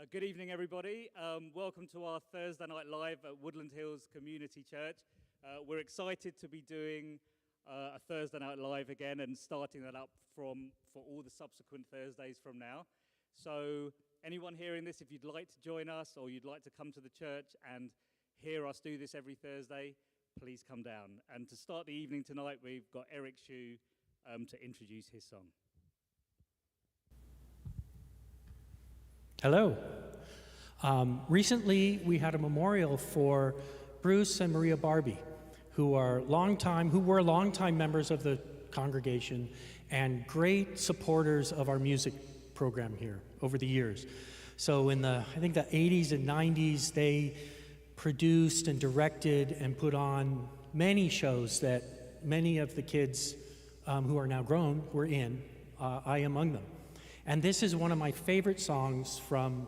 Good evening, everybody. Welcome to our Thursday Night Live at Woodland Hills Community Church. We're excited to be doing a Thursday Night Live again and starting that up for all the subsequent Thursdays from now. So anyone hearing this, if you'd like to join us or you'd like to come to the church and hear us do this every Thursday, please come down. And to start the evening tonight, we've got Eric Shu to introduce his song. Hello. Recently, we had a memorial for Bruce and Maria Barbie, who were longtime members of the congregation and great supporters of our music program here over the years. So in the 80s and 90s, they produced and directed and put on many shows that many of the kids who are now grown were in, I among them. And this is one of my favorite songs from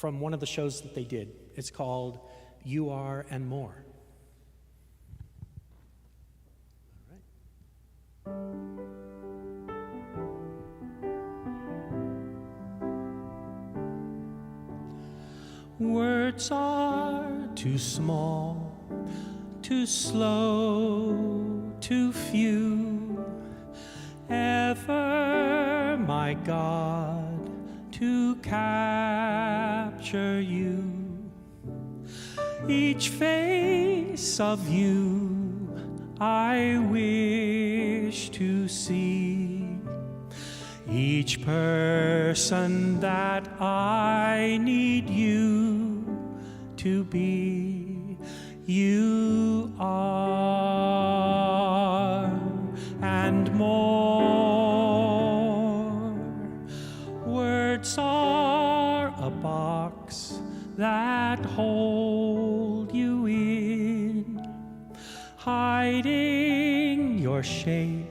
one of the shows that they did. It's called You Are and More. All right. Words are too small, too slow, too few, ever, my God, to capture you. Each face of you I wish to see, each person that I need you to be. You are and more. Words are a box that hold you in, hiding your shape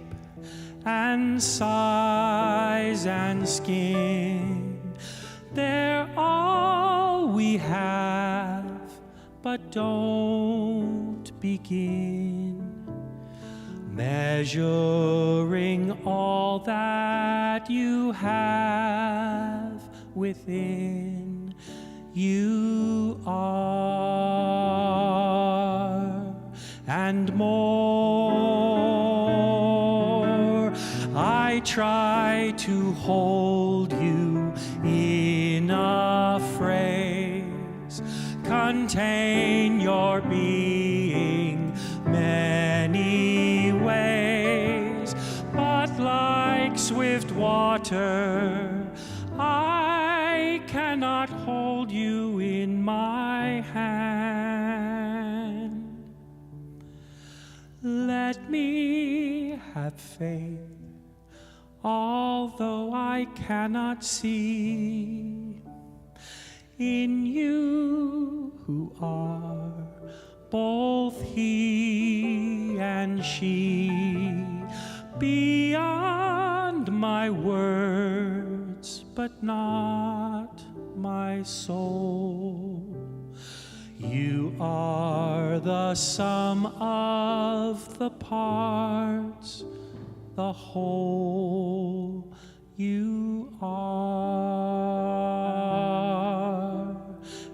and size and skin. They're all we have, but don't begin measuring all that you have within. You are and more. I try to hold you in a phrase, contain your being many ways, but like swift water, I cannot hold you in my hand. Let me have faith, although I cannot see, in you who are both he and she, beyond my words, but not my soul. You are the sum of the parts, the whole. You are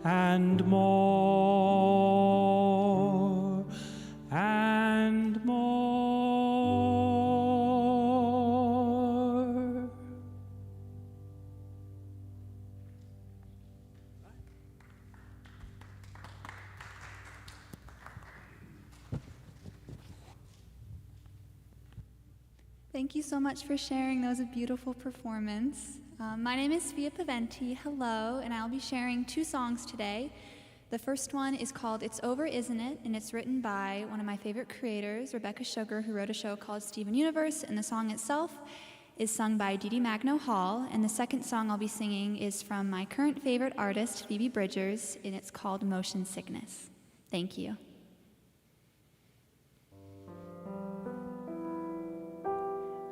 and more and more. Thank you so much for sharing. That was a beautiful performance. My name is Svea Paventi. Hello, and I'll be sharing two songs today. The first one is called It's Over, Isn't It? And it's written by one of my favorite creators, Rebecca Sugar, who wrote a show called Steven Universe, and the song itself is sung by Dee Dee Magno Hall. And the second song I'll be singing is from my current favorite artist, Phoebe Bridgers, and it's called Motion Sickness. Thank you.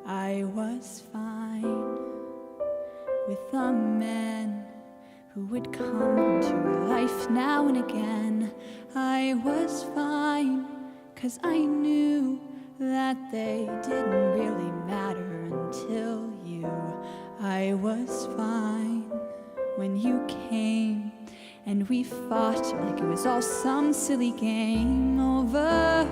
I was fine with the men who would come into her life now and again. I was fine, 'cause I knew that they didn't really matter until you. I was fine when you came, and we fought like it was all some silly game over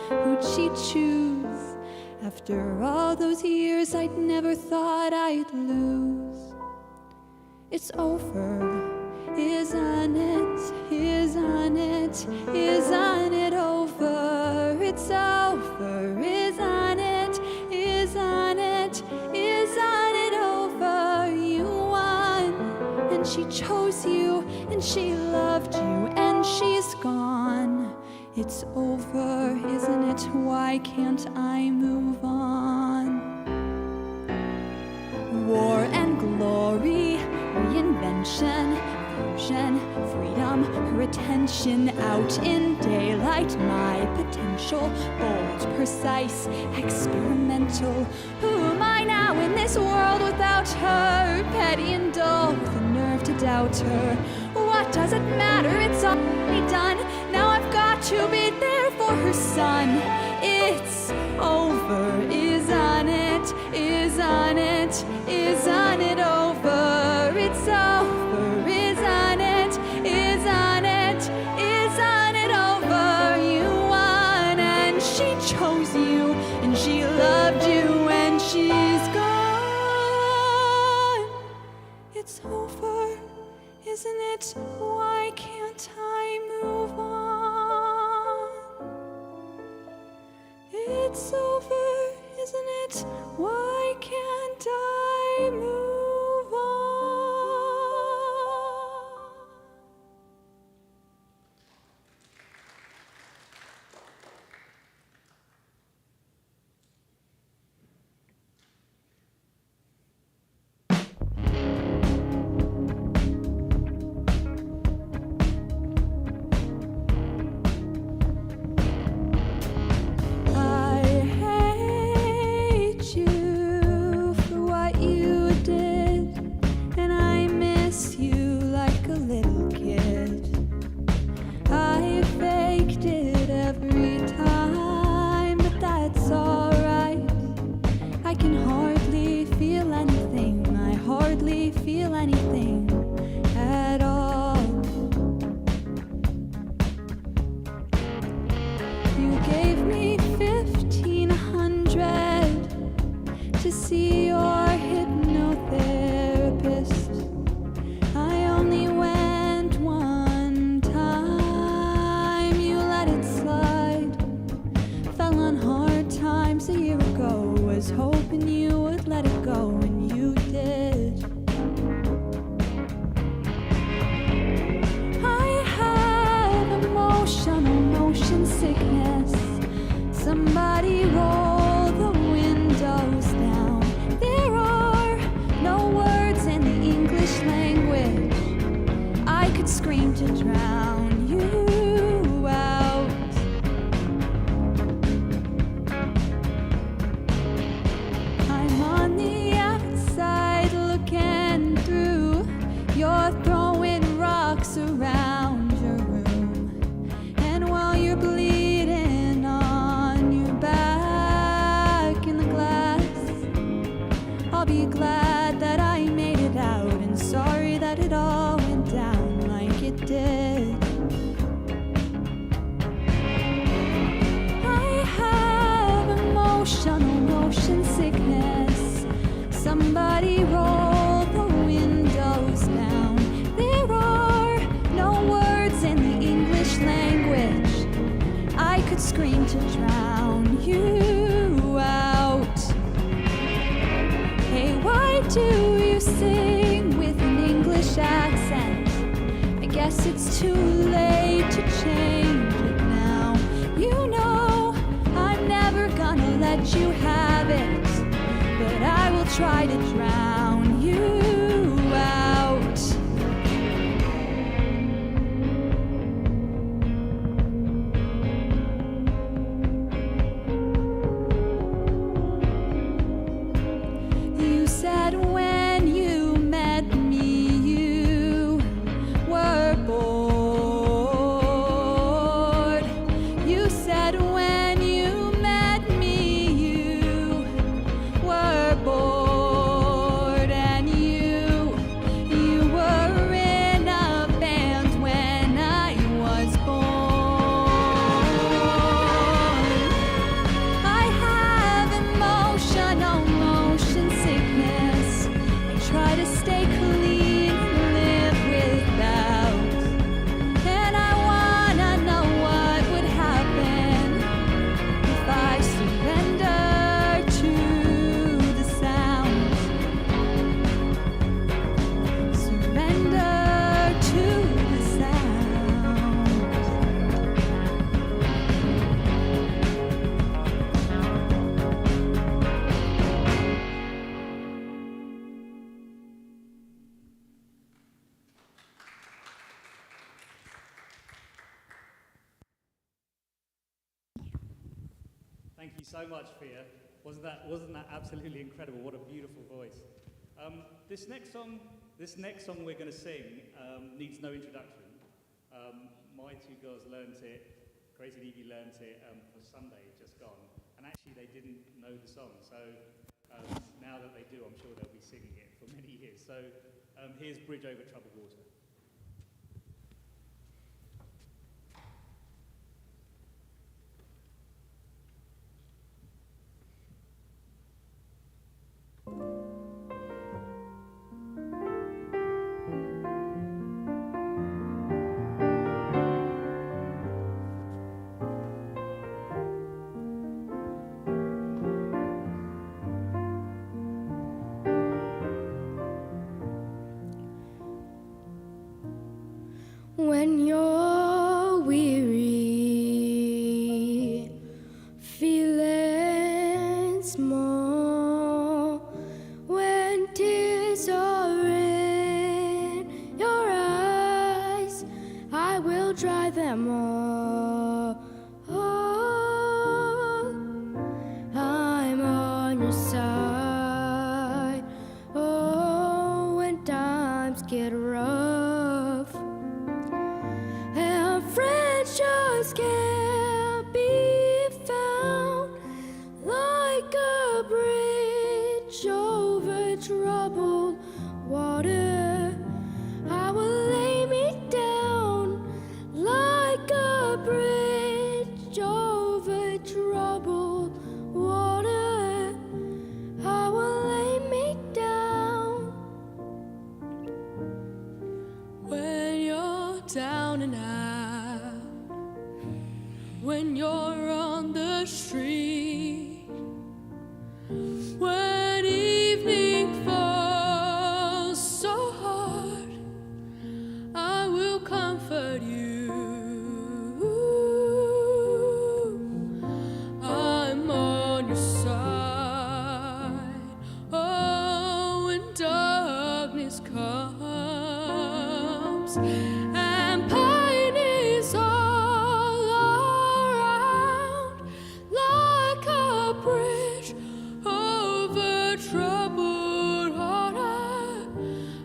who'd she choose. After all those years, I'd never thought I'd lose. It's over, isn't it? Isn't it? Isn't it over? It's over, isn't it? Isn't it? Isn't it over? You won, and she chose you, and she loved you, and she's gone. It's over, isn't it? Why can't I move on? War and glory, reinvention, fusion, freedom, her attention out in daylight, my potential, bold, precise, experimental. Who am I now in this world without her? Petty and dull, with the nerve to doubt her. What does it matter? It's already done. Now I've got to be there for her son. It's over, isn't it? Isn't it? Isn't it over? It's over, isn't it? Isn't it? Isn't it over? You won, and she chose you, and she loved you, and she's gone. It's over, isn't it? Why can't I move on? It's over, isn't it? Why can't I move on? Somebody roll the windows down. There are no words in the English language. I could scream to drown you out. I'm on the outside looking through. You're throwing rocks around your room. And while you're bleeding be glad that I made it out, and sorry that it all went down like it did. I have emotional motion sickness. Somebody roll the windows down. There are no words in the English language. I could scream to drown you out. Hey, why do you sing with an English accent? I guess it's too late to change it now. You know I'm never gonna let you have it, but I will try to drown you out. You said when you met me, you were bored. You said when you met me, you were bored. Thank you so much, Fia. Wasn't that absolutely incredible? What a beautiful voice. This next song we're going to sing needs no introduction. My two girls learnt it. Grace and Evie learnt it for Sunday just gone, and actually they didn't know the song. So now that they do, I'm sure they'll be singing it for many years. So here's Bridge Over Troubled Water. When you're weary, feeling small, when tears are in your eyes, I will dry them all. I'm on your side. Oh, when times get rough and friends just can't be found, like a bridge over troubled water, I will lay me down like a bridge over troubled water. I will lay me down. When you're down and out, when you're on the street, when evening falls so hard, I will comfort you. I'm on your side. Oh, when darkness comes and pain is all around, like a bridge over troubled water,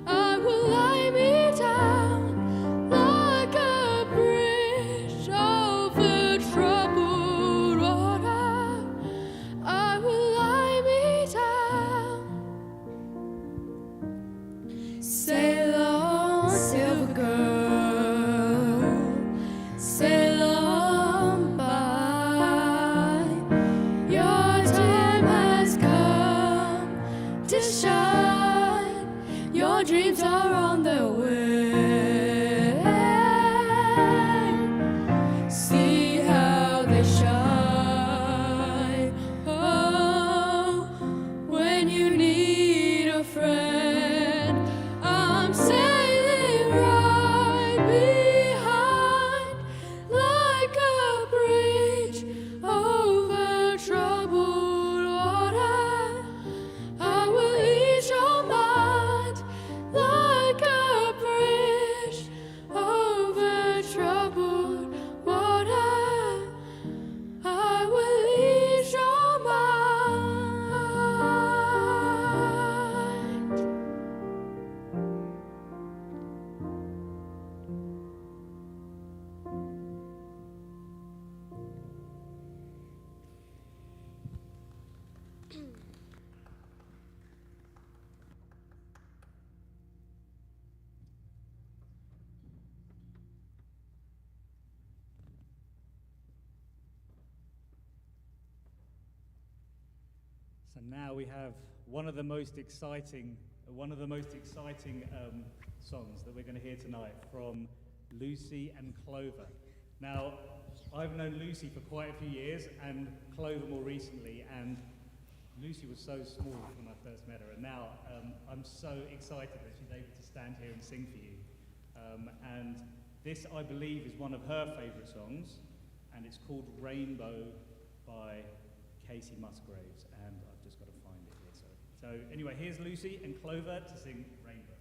I will lay me down like a bridge over troubled water. I will lay me down. Sail on, silver girl, sail on by. Your time has come to shine. Your dreams are on their way. See how they shine. Oh, when you need a friend, I'm sailing right behind, like a bridge over troubled water. I will ease your mind, like a bridge over troubled water. I will ease your mind. So now we have one of the most exciting songs that we're going to hear tonight from Lucy and Clover. Now, I've known Lucy for quite a few years and Clover more recently, and Lucy was so small when I first met her, and now I'm so excited that she's able to stand here and sing for you. And this, I believe, is one of her favourite songs, and it's called Rainbow by Casey Musgraves, and I've just got to find it here. So anyway, here's Lucy and Clover to sing Rainbow.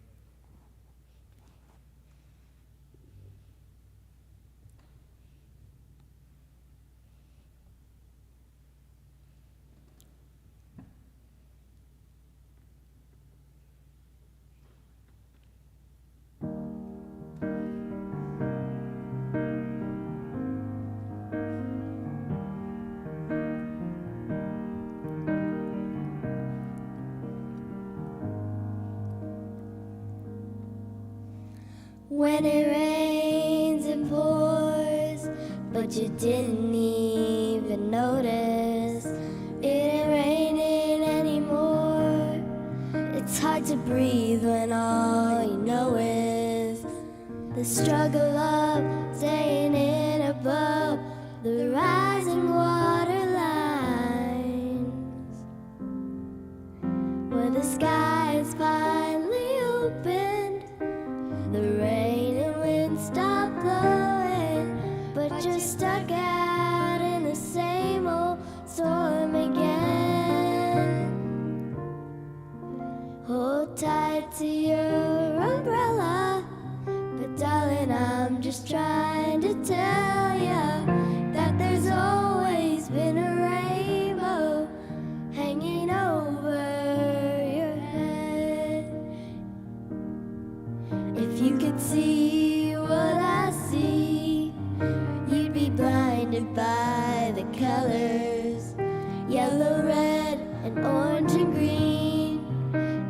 but you didn't even notice. It ain't raining anymore. It's hard to breathe when all you know is the struggle of staying in above the rising water lines, where the sky is finally opened, the rain and wind stop blowing, but you're stuck out in the same old storm again. Hold tight to your umbrella, but darling, I'm just trying to tell ya that there's always been a rainbow hanging over your head. If you could see what I see, you'd be blinded by the colors, yellow, red, and orange and green,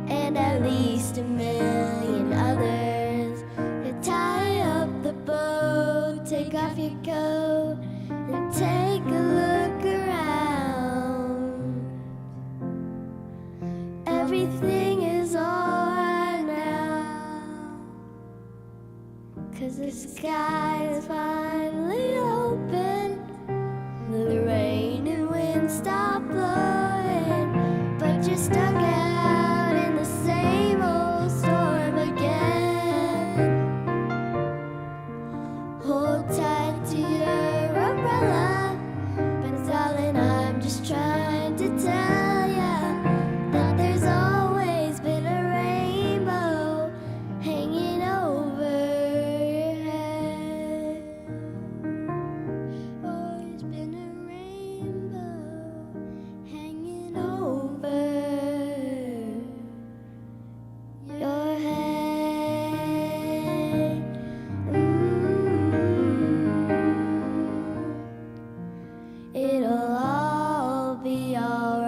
and at least a million others. You tie up the boat, take off your coat, and take a look around. Everything is alright now, 'cause the sky is finally open, the rain and wind stop blowing, but you're stuck out in the same old storm again. Hold tight to your umbrella, but darling, I'm just trying to tell ya that there's always been a rainbow hanging over your head. Always been a rainbow hanging over your head. It'll all be alright.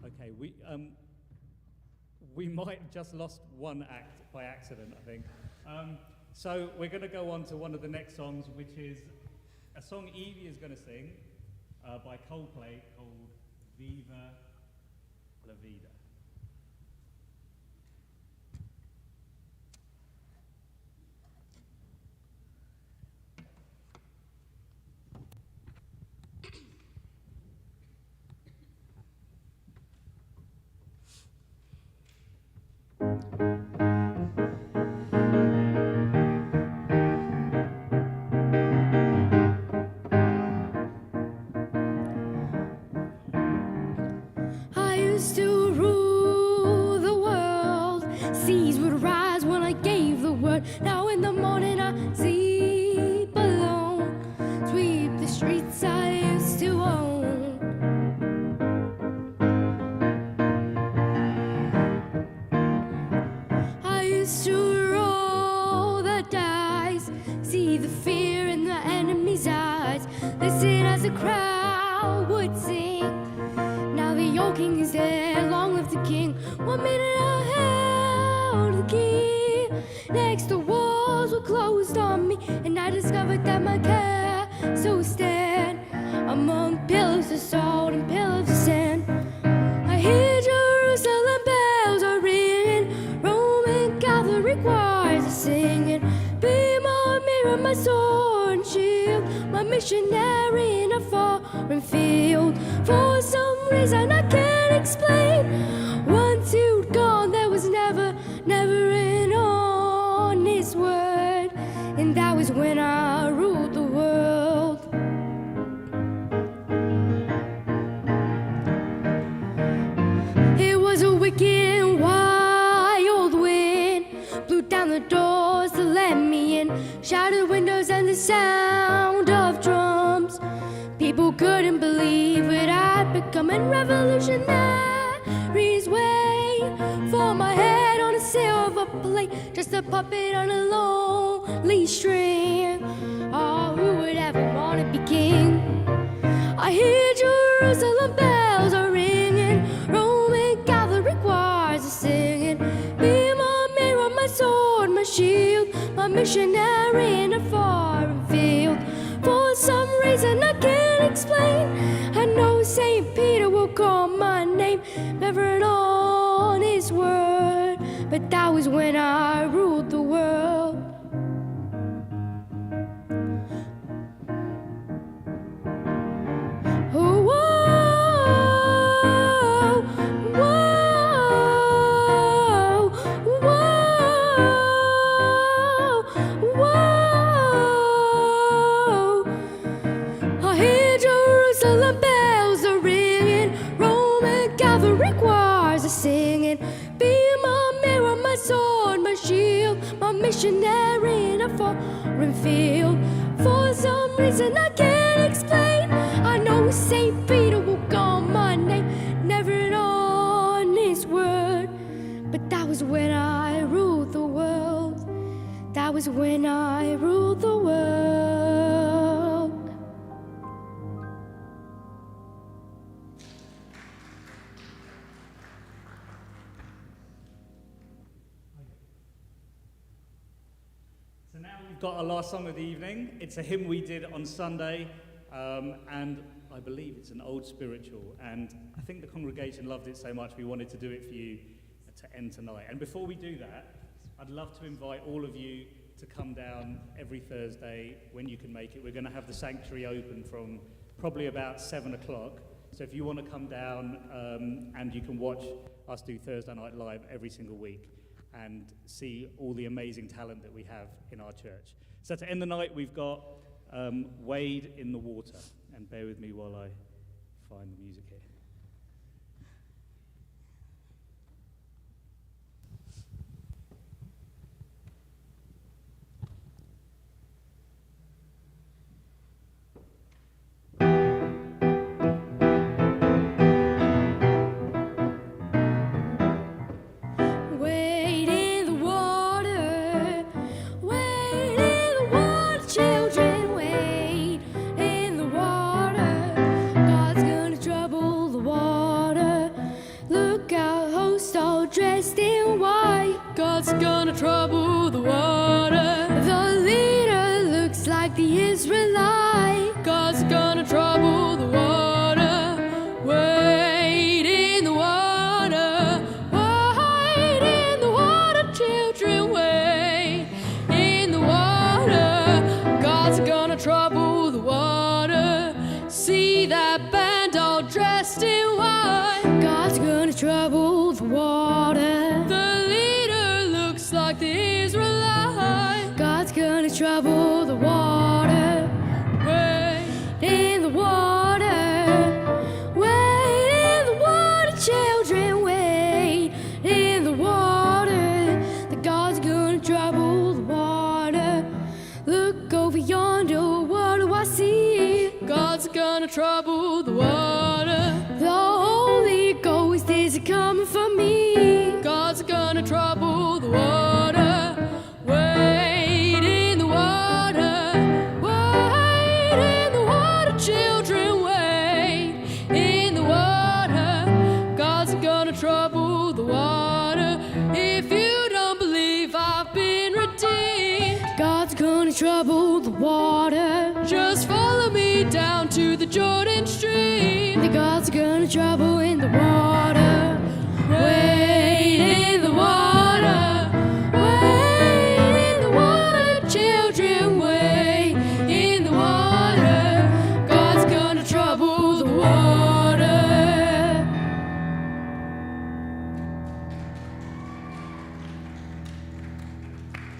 Okay, we might have just lost one act by accident, I think. So we're going to go on to one of the next songs, which is a song Evie is going to sing by Coldplay called Viva La Vida. I used to rule the world. Seas would rise when I gave the word. Now in the morning I sleep alone. Sweep the streets I used to own. I used to roll the dice, see the fear in the enemy's eyes, listen as the crowd would sing. Now the old king is dead, long live the king. 1 minute I held the key. Next the walls were closed on me, and I discovered that my castle would stand among pillars of salt and pillars of sand. I hear Jerusalem bells are ringing, Roman Catholic choirs are singing. Be my mirror, my sword and shield, my missionary in a foreign field. For some reason I can't explain, once you'd gone there was never an honest word, and that was when I ruled the world. It was a wicked and wild wind, blew down the doors to let me in, shattered windows and the sound of drums. People couldn't believe what I'd become, and revolutionaries wait for my play, just a puppet on a lonely string. Oh, who would ever want to be king? I hear Jerusalem bells are ringing, Roman cavalry choirs are singing. Be my mirror, my sword, my shield, my missionary in a foreign field. For some reason I can't explain, I know St. Peter will call my name, never on his word, but that was when I ruled the world. Oh, whoa, whoa, whoa, whoa. I hear Jerusalem bells are ringing, Roman cavalry choirs are singing. Be my mirror, my sword, my shield, my missionary in a foreign field. For some reason I can't explain, I know St. Peter will call my name, never on his word, but that was when I ruled the world. That was when I ruled the world. So now we've got our last song of the evening. It's a hymn we did on Sunday, and I believe it's an old spiritual, and I think the congregation loved it so much we wanted to do it for you to end tonight. And before we do that, I'd love to invite all of you to come down every Thursday when you can make it. We're going to have the sanctuary open from probably about 7 o'clock. So if you want to come down and you can watch us do Thursday Night Live every single week and see all the amazing talent that we have in our church. So to end the night, we've got Wade in the Water. And bear with me while I find the music here. Gonna trouble the water. The leader looks like the Israelite. God's gonna trouble the water. Wade in the water. Wade in the water, children. Wade in the water. God's gonna trouble the water. See that band all dressed in white. God's gonna trouble the water. Like the Israelite, God's gonna trouble the water. Wade in the water. Wade in the water, children. Wade in the water. The God's gonna trouble the water. Look over yonder, what do I see? God's gonna trouble the water. The Holy Ghost is coming for me. God's gonna trouble the water. Trouble the water. If you don't believe I've been redeemed, God's gonna trouble the water. Just follow me down to the Jordan stream. The God's gonna trouble in the water. Wade in the water. Wade in the water, children. Wade in the water. God's gonna trouble the water.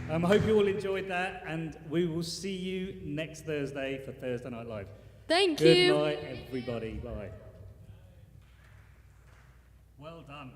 I hope you all enjoyed that, and we will see you next Thursday for Thursday Night Live. Thank you. Good night, everybody. Bye. Well done.